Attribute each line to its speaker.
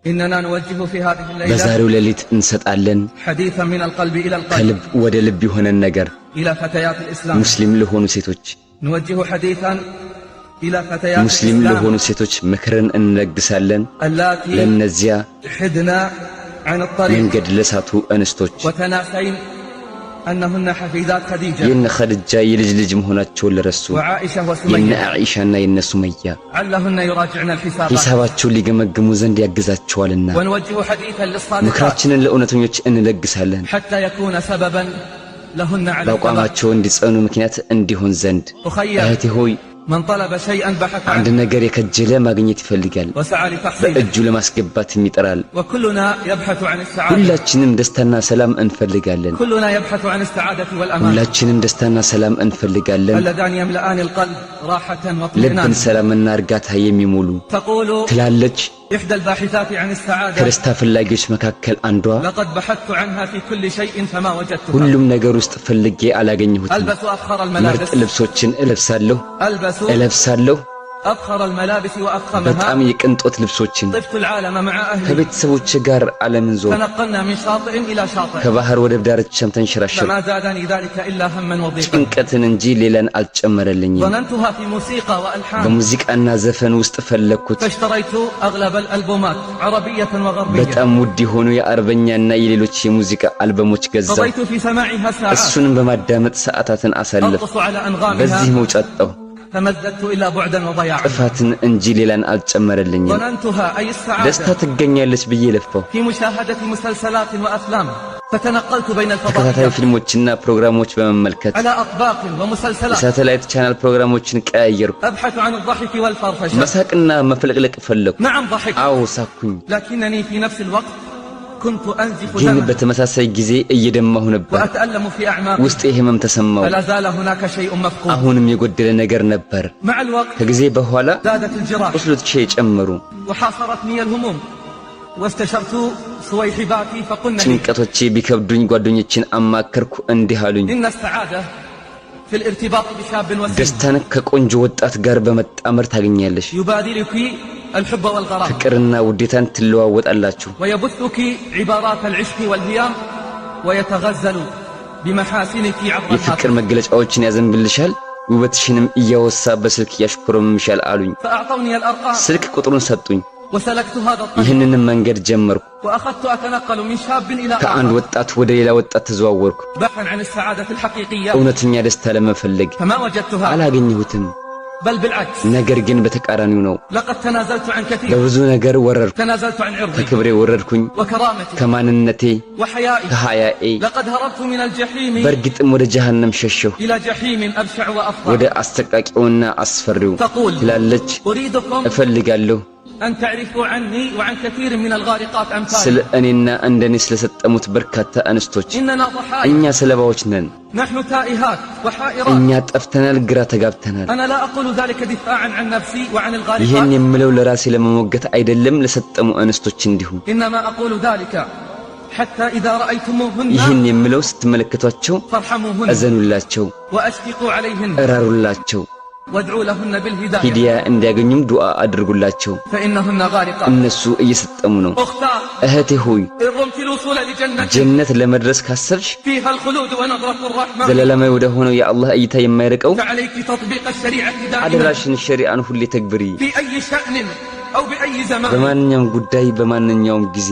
Speaker 1: إننا نوجه في هذه الليلة
Speaker 2: بزارو ليلة انسطالن
Speaker 1: حديثا من القلب إلى القلب
Speaker 2: قلب ወደ ልብ የሆነ ነገር
Speaker 1: إلى فتيات الإسلام
Speaker 2: ሙስሊም ለሆኑ ሴቶች
Speaker 1: نوجه حديثا إلى فتيات
Speaker 2: ሙስሊም ለሆኑ ሴቶች ምክርን እንለግሳለን ለነዚያ
Speaker 1: حدنا عن الطريق
Speaker 2: መንገድ ለሳቱ እንስቶች
Speaker 1: وتناسين أنهن حفيدات خديجة
Speaker 2: የነ ኸዲጃ የልጅ ልጅ መሆናቸውን ለረሱ
Speaker 1: وعائشة
Speaker 2: የነ
Speaker 1: وسمية
Speaker 2: አኢሻና የነ ሱመያ
Speaker 1: علهن يراجعن الحساب
Speaker 2: ሂሳባቸውን ሊገመግሙ ዘንድ ያግዛቸዋልና
Speaker 1: ونوجه حديثا للصالحات
Speaker 2: ምክራችንን ለእውነተኞች እንለግሳለን
Speaker 1: حتى يكون سببا لهن على
Speaker 2: በአቋማቸው እንዲጸኑ ምክንያት እንዲሆን ዘንድ እህቴ ሆይ
Speaker 1: من طلب شيئا بحث
Speaker 2: አንድ ነገር የከጀለ ማግኘት ይፈልጋል
Speaker 1: وسعى لتحصيله
Speaker 2: በእጁ ለማስገባት ይጥራል
Speaker 1: وكلنا يبحث عن السعادة
Speaker 2: ሁላችንም ደስታና ሰላም እንፈልጋለን
Speaker 1: كلنا يبحث عن السعادة والأمان
Speaker 2: ሁላችንም ደስታና ሰላም እንፈልጋለን
Speaker 1: اللذان يملأان القلب راحة
Speaker 2: ልብን
Speaker 1: واطمئنان
Speaker 2: ሰላምና እርጋታ የሚሞሉ
Speaker 1: تقول
Speaker 2: ትላለች
Speaker 1: إحدى الباحثات عن السعادة
Speaker 2: ከደስታ ፍላጊዎች መካከል አንዷ
Speaker 1: لقد بحثت عنها في كل شيء فما وجدتها
Speaker 2: ሁሉም ነገር ውስጥ ፈልጌ አላገኘሁትም
Speaker 1: ألبس أفخر
Speaker 2: ምርጥ
Speaker 1: الملابس
Speaker 2: ልብሶችን እለብሳለሁ
Speaker 1: أفخر الملابس وأفخمها
Speaker 2: በጣም የቅንጦት ልብሶችን
Speaker 1: طفت العالم مع أهلي
Speaker 2: ከቤተሰቦች ጋር ዓለምን ዞር
Speaker 1: تنقلنا من شاطئ إلى شاطئ
Speaker 2: ከባህር ወደ ዳርቻም ተንሸራሸር
Speaker 1: فما زادني ذلك إلا هما وضيقا
Speaker 2: ጭንቀትን እንጂ ሌላን አልጨመረልኝም
Speaker 1: ظننتها في موسيقى وألحان
Speaker 2: በሙዚቃና ዘፈን ውስጥ ፈለኩት
Speaker 1: فاشتريت أغلب الألبومات عربية وغربية
Speaker 2: በጣም ውድ የሆኑ የአረበኛና የሌሎች የሙዚቃ አልበሞች ገዛው
Speaker 1: قضيت في سماعها ساعات
Speaker 2: እሱንም በማዳመጥ ሰዓታትን አሳለፍ
Speaker 1: أرقص على أنغامها
Speaker 2: በዚህ መውጫጣው
Speaker 1: تمزدت إلى بعدا وضياعا
Speaker 2: ጥፋትን እንጂ ሌላን አልጨመረልኝም
Speaker 1: ظننتها أي
Speaker 2: ደስታ
Speaker 1: السعادة
Speaker 2: ትገኛለች ብዬ ለፈው
Speaker 1: في مشاهدة مسلسلات وأفلام فتنقلت بين
Speaker 2: ተከታታይ
Speaker 1: الفضائيات
Speaker 2: ፊልሞችና ፕሮግራሞች በመመልከት
Speaker 1: على أطباق ومسلسلات
Speaker 2: ሳተላይት ቻናል ፕሮግራሞችን ቀያየርኩ
Speaker 1: أبحث عن الضحك والفرفشة
Speaker 2: መሳቅና መፍለቅለቅ ፈለኩ
Speaker 1: نعم ضحك
Speaker 2: አዎ ሳኩኝ
Speaker 1: لكنني في نفس الوقت كنت أنزف
Speaker 2: ግን
Speaker 1: دما
Speaker 2: በተመሳሳይ ጊዜ እየደማሁ ነበር
Speaker 1: وأتألم في أعماقي
Speaker 2: ውስጤ ህመም ተሰማው
Speaker 1: فلا زال هناك شيء مفقود
Speaker 2: አሁንም የጎደለ ነገር ነበር
Speaker 1: مع الوقت
Speaker 2: ከጊዜ በኋላ
Speaker 1: زادت الجراح
Speaker 2: ቁስሎቼ ጨመሩ
Speaker 1: وحاصرتني الهموم واستشرت سويحباتي فقلنا لي
Speaker 2: ጭንቀቶቼ ቢከብዱኝ ጓደኞችን አማከርኩ እንዲህ አሉኝ
Speaker 1: إن السعادة في الارتباط بشاب وسيم
Speaker 2: ደስታን ከቆንጆ ወጣት ጋር በመጣመር ታገኛለሽ
Speaker 1: يبادلك الحب والغرام
Speaker 2: ፍቅርና ውዴታን ትለዋወጣላችሁ
Speaker 1: ويبثك عبارات العشق والهيام ويتغزل بمحاسنك عبر
Speaker 2: የፍቅር
Speaker 1: الهاتف
Speaker 2: መገለጫዎችን ያዘንብልሻል ውበትሽንም እያወሳ በስልክ ያሽኮረምምሻል አሉኝ
Speaker 1: فأعطوني الأرقام
Speaker 2: ስልክ ቁጥሩን ሰጡኝ
Speaker 1: وسلكت هذا الطريق
Speaker 2: ይህንንም መንገድ ጀመርኩ
Speaker 1: وأخذت أتنقل من شاب إلى
Speaker 2: ከአንድ
Speaker 1: آخر
Speaker 2: ወጣት ወደ ሌላ ወጣት ተዘዋወርኩ
Speaker 1: بحثا عن السعادة الحقيقية
Speaker 2: እውነተኛ ደስታ ለመፈለግ
Speaker 1: فما وجدتها
Speaker 2: አላገኘሁትም
Speaker 1: بل بالعكس
Speaker 2: ነገር ግን በተቃራኒው ነው
Speaker 1: لقد تنازلت عن كثير
Speaker 2: በብዙ ነገር ወረድኩ
Speaker 1: تنازلت عن عرضي
Speaker 2: ከክብሬ ወረድኩኝ
Speaker 1: وكرامتي
Speaker 2: ከማንነቴ
Speaker 1: وحيائي
Speaker 2: ከሐያኤ
Speaker 1: لقد هربت من الجحيم
Speaker 2: በእርግጥም ወደ ጀሃነም ሸሸሁ
Speaker 1: إلى جحيم أبشع وأفظع
Speaker 2: ወደ አስተቃቂውና አስፈሪው
Speaker 1: تقول
Speaker 2: ትላለች
Speaker 1: أريدكم
Speaker 2: እፈልጋለሁ
Speaker 1: أن تعرفوا عني وعن كثير من الغارقات
Speaker 2: ስለ
Speaker 1: أمثالي
Speaker 2: እኔና እንደኔ ስለሰጠሙት በርካታ እንስቶች
Speaker 1: إننا ضحايا
Speaker 2: እኛ ሰለባዎች ነን
Speaker 1: نحن تائهات وحائرات
Speaker 2: እኛ ጠፍተናል ግራ ተጋብተናል
Speaker 1: أنا لا أقول ذلك دفاعا عن نفسي وعن
Speaker 2: ይህን
Speaker 1: الغارقات
Speaker 2: የምለው ለራሴ ለመሞገት አይደለም ለሰጠሙ እንስቶች እንዲሁ
Speaker 1: إنما أقول ذلك حتى إذا رأيتموهن
Speaker 2: ይህን የምለው ስትመለከቷቸው
Speaker 1: فارحموهن
Speaker 2: እዘኑላቸው
Speaker 1: وأشفقوا عليهن
Speaker 2: እራሩላቸው
Speaker 1: وادعوا لهن بالهداية
Speaker 2: ሂዳያ እንዲያገኙም ዱዓ አድርጉላቸው
Speaker 1: فإنهن غارقات
Speaker 2: እነሱ እየሰጠሙ ነው
Speaker 1: أختار
Speaker 2: እህቴ ሆይ
Speaker 1: إن رمت الوصول لجنة
Speaker 2: ጀነት ለመድረስ ካሰብሽ
Speaker 1: فيها الخلود ونظرة الرحمن
Speaker 2: ዘላለማዊ ወደ ሆነው የአላህ እይታ የማይርቀው
Speaker 1: فعليك تطبيق الشريعة دائما
Speaker 2: አደራሽን ሸሪዓን ሁሌ ተግብሪ
Speaker 1: في أي شأن أو بأي زمان
Speaker 2: በማንኛውም ጉዳይ በማንኛውም ጊዜ